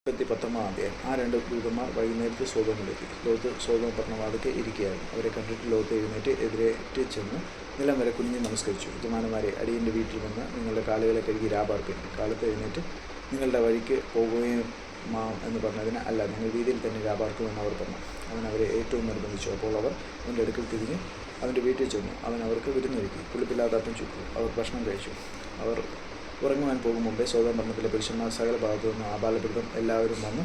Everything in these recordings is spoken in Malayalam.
19 ആ 2 ദൂതന്മാർ വൈകുന്നേരത്ത് സൊദോമിലെത്തി. ലോത്ത് സൊദോം പട്ടണവാതിൽക്ക് ഇരിക്കുകയായിരുന്നു. അവരെ കണ്ടിട്ട് ലോത്ത് എഴുന്നേറ്റ് എതിരേറ്റ് ചെന്ന് നിലം വരെ കുനിഞ്ഞ് നമസ്കരിച്ചു. യജമാനന്മാരെ, അടിയൻ്റെ വീട്ടിൽ വന്ന് നിങ്ങളുടെ കാലുകളെ കഴുകി രാപാർപ്പിൻ. കാലത്ത് എഴുന്നേറ്റ് നിങ്ങളുടെ വഴിക്ക് പോകുകയും എന്ന് പറഞ്ഞതിന് അല്ല, നിങ്ങൾ വീതിയിൽ തന്നെ രാപാർക്കുമെന്ന് അവർ പറഞ്ഞു. അവൻ അവരെ ഏറ്റവും നിർബന്ധിച്ചു. അപ്പോൾ അവർ അവൻ്റെ അടുക്കൽ തിരിഞ്ഞ് അവൻ്റെ വീട്ടിൽ ചെന്നു. അവൻ അവർക്ക് വിരുന്നൊരുക്കി. പുളിപ്പില്ലാത്ത അപ്പം ചുട്ടു. അവർ ഭക്ഷണം കഴിച്ചു. അവർ ഉറങ്ങുവാൻ പോകും മുമ്പേ സൊദോം പട്ടണത്തിലെ പുരുഷന്മാർ സകല ഭാഗത്തു നിന്നും ആബാലവൃദ്ധം എല്ലാവരും വന്ന്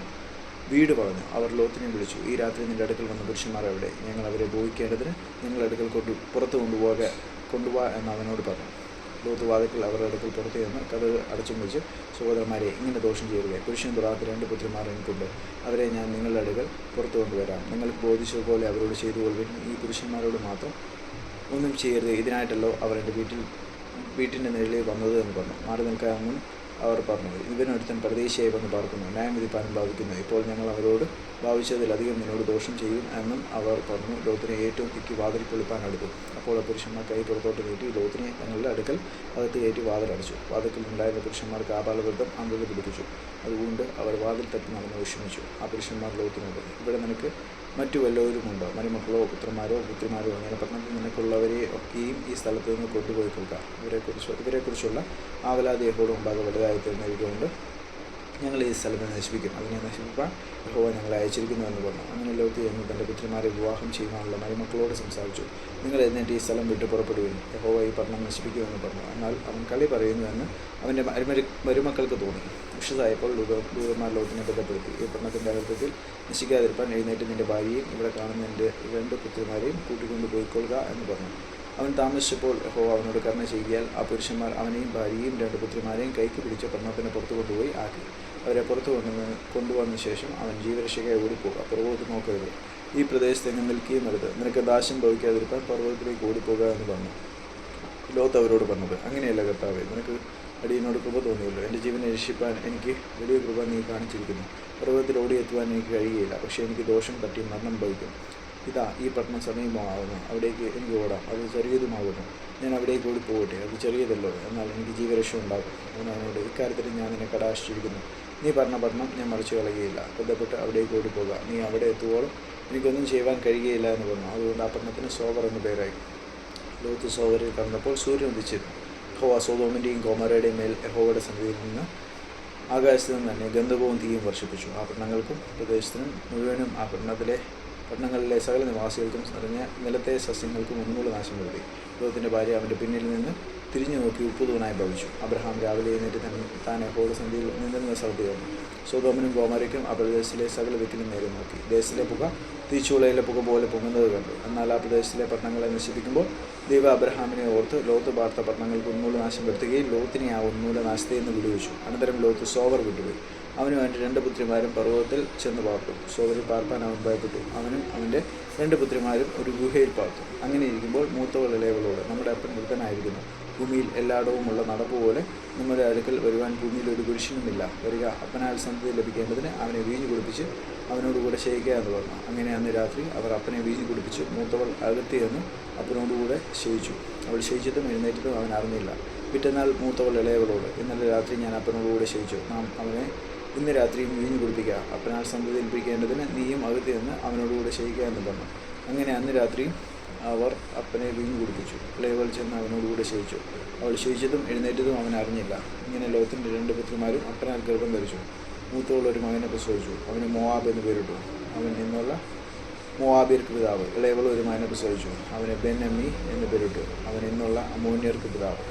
വീട് പറഞ്ഞു. അവർ ലോത്തിനെ വിളിച്ചു. ഈ രാത്രി നിൻ്റെ അടുക്കൽ വന്ന പുരുഷന്മാർ എവിടെ? ഞങ്ങൾ അവരെ ബോധിക്കേണ്ടതിന് ഞങ്ങളുടെ അടുക്കൽ പുറത്ത് കൊണ്ടുപോവാ എന്ന് അവനോട് പറഞ്ഞു. ലോത്ത് വാതിൽക്കൽ അവരുടെ അടുക്കൽ പുറത്ത് ചെന്ന് കതക് അടച്ചും വെച്ച്, സഹോദരന്മാരെ, ഇങ്ങനെ ദോഷം ചെയ്യുക. പുരുഷൻ തൊടാത്ത 2 പുത്രിമാർ എനിക്കുണ്ട്. അവരെ ഞാൻ നിങ്ങളുടെ അടുക്കൽ പുറത്തു കൊണ്ടുവരാം. നിങ്ങൾക്ക് ബോധിച്ചതുപോലെ അവരോട് ചെയ്തു കൊള്ളുവിൻ. ഈ പുരുഷന്മാരോട് മാത്രം ഒന്നും ചെയ്യരുത്. ഇതിനായിട്ടല്ലോ അവർ എൻ്റെ വീട്ടിൻ്റെ നിഴലിൽ വന്നത് എന്ന് പറഞ്ഞു. മാറി നിൽക്കാമെന്നും അവർ പറഞ്ഞു. ഇവനൊരുത്തൻ പരദേശിയായി വന്ന് പാർക്കുന്നു, ന്യായം വിധിപ്പാനും ഭാവിക്കുന്നു. ഇപ്പോൾ ഞങ്ങൾ അവരോട് ഭാവിച്ചതിലധികം നിന്നോട് ദോഷം ചെയ്യും എന്നും അവർ പറഞ്ഞു. ലോത്തിനെ ഏറ്റവും തിക്കി വാതിൽ പൊളിപ്പാൻ അടുത്തു. അപ്പോൾ ആ പുരുഷന്മാർ കൈ പുറത്തോട്ട് നീട്ടി ലോത്തിനെ തങ്ങളുടെ അടുക്കൽ അകത്ത് കയറ്റി വാതിലടച്ചു. വാതിൽക്കൽ ഉണ്ടായിരുന്ന പുരുഷന്മാർക്ക് ആബാലവൃദ്ധം അന്ധത പിടിപ്പിച്ചു. അതുകൊണ്ട് അവർ വാതിൽ തട്ടി നടന്ന് വിഷമിച്ചു. ആ പുരുഷന്മാർ ലോത്തിനോട്, ഇവിടെ നിനക്ക് മറ്റു വല്ലവരുമുണ്ടോ? മരുമക്കളോ പുത്രന്മാരോ പുത്രിമാരോ? അങ്ങനെ പട്ടണത്തിൽ നിനക്കുള്ളവരെ ഒക്കെയും ഈ സ്ഥലത്ത് നിന്ന് കൊണ്ടുപോയി കൊടുക്കുക. ഇവരെക്കുറിച്ചുള്ള ആവലാതി യഹോവയുടെ മുമ്പാകെ വലുതായി തീർന്നിരിക്കുകൊണ്ട് ഞങ്ങൾ ഈ സ്ഥലത്ത് നശിപ്പിക്കും. അതിനെ നശിപ്പിക്കാൻ യഹോവ ഞങ്ങളെ അയച്ചിരിക്കുന്നു എന്ന് പറഞ്ഞു. അങ്ങനെ ലോത്ത് എന്ന് തൻ്റെ പുത്രിമാരെ വിവാഹം ചെയ്യുവാനുള്ള മരുമക്കളോട് സംസാരിച്ചു. നിങ്ങൾ എന്നിട്ട് ഈ സ്ഥലം വിട്ട് പുറപ്പെടുകയും യഹോവ ഈ പട്ടണം നശിപ്പിക്കുമെന്ന് പറഞ്ഞു. എന്നാൽ അവൻ കളി പറയുന്നുവെന്ന് അവൻ്റെ മരുമക്കൾക്ക് തോന്നി. ഉഷസായപ്പോൾ ദൂതന്മാർ ലോത്തിനെ ബന്ധപ്പെടുത്തി. ഈ പട്ടണത്തിൻ്റെ അകത്തത്തിൽ നശിക്കാതിരിപ്പാൻ എഴുന്നേറ്റ് നിൻ്റെ ഭാര്യയും ഇവിടെ കാണുന്ന എൻ്റെ 2 പുത്രിമാരെയും കൂട്ടിക്കൊണ്ട് പോയിക്കൊള്ളുക എന്ന് പറഞ്ഞു. അവൻ താമസിച്ചപ്പോൾ യഹോവ അവനോട് കരുണ ചെയ്യുകയാൽ ആ പുരുഷന്മാർ അവനെയും ഭാര്യയും 2 പുത്രിമാരെയും കൈക്ക് പിടിച്ച് പട്ടണത്തിന് പുറത്തു കൊണ്ടുപോയി ആക്കി. അവരെ പുറത്തു കൊണ്ടുവന്ന ശേഷം അവൻ ജീവരക്ഷകയായി ഓടിപ്പോകുക. പുറകോട്ട് നോക്കരുത്. ഈ പ്രദേശത്ത് എങ്ങും നിൽക്കുകയും വരുത്. നിനക്ക് ദാശം ഭവിക്കാതിരിക്കാൻ പർവ്വതത്തിലേക്ക് ഓടിപ്പോകുക എന്ന് പറഞ്ഞു. ലോത്ത് അവരോട് പറഞ്ഞത്, അങ്ങനെയല്ല കർത്താവേ, നിനക്ക് അടിയനോട് കൃപ തോന്നിയല്ലോ. എൻ്റെ ജീവനെ രക്ഷിപ്പാൻ എനിക്ക് വലിയ കൃപ നീ കാണിച്ചിരിക്കുന്നു. പർവ്വതത്തിൽ ഓടിയെത്തുവാൻ എനിക്ക് കഴിയുകയില്ല. പക്ഷേ എനിക്ക് ദോഷം തട്ടി മരണം ഭവിക്കും. ഇതാ, ഈ പട്ടണം സമീപമാകുന്നു. അവിടേക്ക് എനിക്ക് ഓടാം. അത് ചെറിയതുമാകുന്നു. ഞാൻ അവിടേക്ക് ഓടിപ്പോകട്ടെ. അത് ചെറിയതല്ലോ, എന്നാൽ എനിക്ക് ജീവരക്ഷ ഉണ്ടാകും. അവനോട്, ഇക്കാര്യത്തിൽ ഞാൻ നിന്നെ കടാക്ഷിച്ചിരിക്കുന്നു. നീ പറഞ്ഞ പട്ടണം ഞാൻ മറിച്ച് കളയുകയില്ല. ബന്ധപ്പെട്ട് അവിടേക്ക് ഓടിപ്പോകുക. നീ അവിടെ എത്തുവോളം എനിക്കൊന്നും ചെയ്യുവാൻ കഴിയുകയില്ല എന്ന് പറഞ്ഞു. അതുകൊണ്ട് ആ പട്ടണത്തിന് സോവർ എന്ന് പേരായി. ലോത്ത് സോവറിൽ കടന്നപ്പോൾ സൂര്യൻ ഉദിച്ചിരുന്നു. യഹോവ സൊദോമിൻ്റെയും ഗൊമോറയുടെയും മേൽ യഹോവയുടെ സന്നിധിയിൽ നിന്ന് ആകാശത്തു നിന്ന് തന്നെ ഗന്ധകവും തീയും വർഷിപ്പിച്ചു. ആ പട്ടണങ്ങൾക്കും പ്രദേശത്തിനും മുഴുവനും ആ പട്ടണങ്ങളിലെ സകല നിവാസികൾക്കും നിറഞ്ഞ നിലത്തെ സസ്യങ്ങൾക്കും ഉന്മൂല നാശം വരുത്തി. ലോത്തിൻ്റെ ഭാര്യ അവൻ്റെ പിന്നിൽ നിന്ന് തിരിഞ്ഞു നോക്കി ഉപ്പുതൂണായി ഭവിച്ചു. അബ്രഹാം രാവിലെ എഴുന്നേറ്റ് താൻ യഹോവയുടെ സന്നിധിയിൽ നിന്നിരുന്ന സ്ഥലത്ത് വന്നു. സൊദോമിനും ഗൊമോരയ്ക്കും ആ പ്രദേശത്തിലെ സകല ദിക്കിലും നേരെ നോക്കി. ദേശത്തിലെ പുക തീച്ചൂളയിലെ പുക പോലെ പൊങ്ങുന്നത് കണ്ടു. എന്നാൽ ആ പ്രദേശത്തിലെ പട്ടണങ്ങളെ നശിപ്പിക്കുമ്പോൾ ദൈവം അബ്രഹാമിനെ ഓർത്ത് ലോത്ത് പാർത്ത പട്ടണങ്ങൾക്ക് ഉന്മൂലനാശം വരുത്തുകയും ലോത്തിനെ ആ ഉന്മൂലനാശത്തിൽ നിന്ന് വിടുവിച്ചു. അനന്തരം ലോത്ത് സോവർ വിട്ടുപോയി. അവനും അവൻ്റെ 2 പുത്രിമാരും പർവ്വതത്തിൽ ചെന്ന് പാർത്തു. സോവറിൽ പാർപ്പാൻ അവൻ ഭയപ്പെട്ടു. അവനും അവൻ്റെ 2 പുത്രിമാരും ഒരു ഗുഹയിൽ പാർത്തു. അങ്ങനെ ഇരിക്കുമ്പോൾ മൂത്തവൾ ഇളയവളോട്, നമ്മുടെ അപ്പൻ വൃദ്ധനായിരിക്കുന്നു. ഭൂമിയിൽ എല്ലായിടവുമുള്ള നടപ്പ് പോലെ നമ്മുടെ അടുക്കൽ വരുവാൻ ഭൂമിയിൽ ഒരു പുരുഷനുമില്ല. വരിക, അപ്പനാൽ സന്തതി ലഭിക്കേണ്ടതിന് അവനെ വീഞ്ഞു കുടിപ്പിച്ച് അവനോടുകൂടെ ശയിക്കുക എന്ന് പറഞ്ഞു. അങ്ങനെ അന്ന് രാത്രി അവർ അപ്പനെ വീഞ്ഞു കുടിപ്പിച്ചു. മൂത്തവൾ അകത്തിയെന്ന് അപ്പനോടുകൂടെ ശയിച്ചു. അവൾ ശയിച്ചതും എഴുന്നേറ്റതും അവൻ അറിഞ്ഞില്ല. പിറ്റന്നാൾ മൂത്തവൾ ഇളയവളോട്, ഇന്നലെ രാത്രി ഞാൻ അപ്പനോടുകൂടെ ശയിച്ചു. നാം അവനെ ഇന്ന് രാത്രിയും വീഞ്ഞു കുടിപ്പിക്കുക. അപ്പനാൽ സന്തതി ലഭിക്കേണ്ടതിന് നീയും അകത്തിയെന്ന് അവനോടുകൂടെ ശയിക്കുക എന്ന് പറഞ്ഞു. അങ്ങനെ അന്ന് രാത്രിയും അവർ അപ്പനെ വീഞ്ഞു കുടിപ്പിച്ചു. ഇളയവൾ ചെന്ന് അവനോടുകൂടെ ശയിച്ചു. അവൾ ശയിച്ചതും എഴുന്നേറ്റതും അവൻ അറിഞ്ഞില്ല. ഇങ്ങനെ ലോത്തിൻ്റെ 2 പുത്രിമാരും അപ്പനാൽ ഗർഭം ധരിച്ചു. മൂത്തവൾ ഒരു മകനെ പ്രസവിച്ചു. അവന് മോവാബ് എന്ന് പേരിട്ടു. അവൻ നിന്നുള്ള മോവാബിയർക്ക് പിതാവ്. ഇളയവൾ ഒരു മകനെ പ്രസവിച്ചു. അവന് ബെൻ-അമ്മി എന്ന് പേരിട്ടു. അവൻ ഇന്നുള്ള അമ്മോന്യർക്ക് പിതാവ്.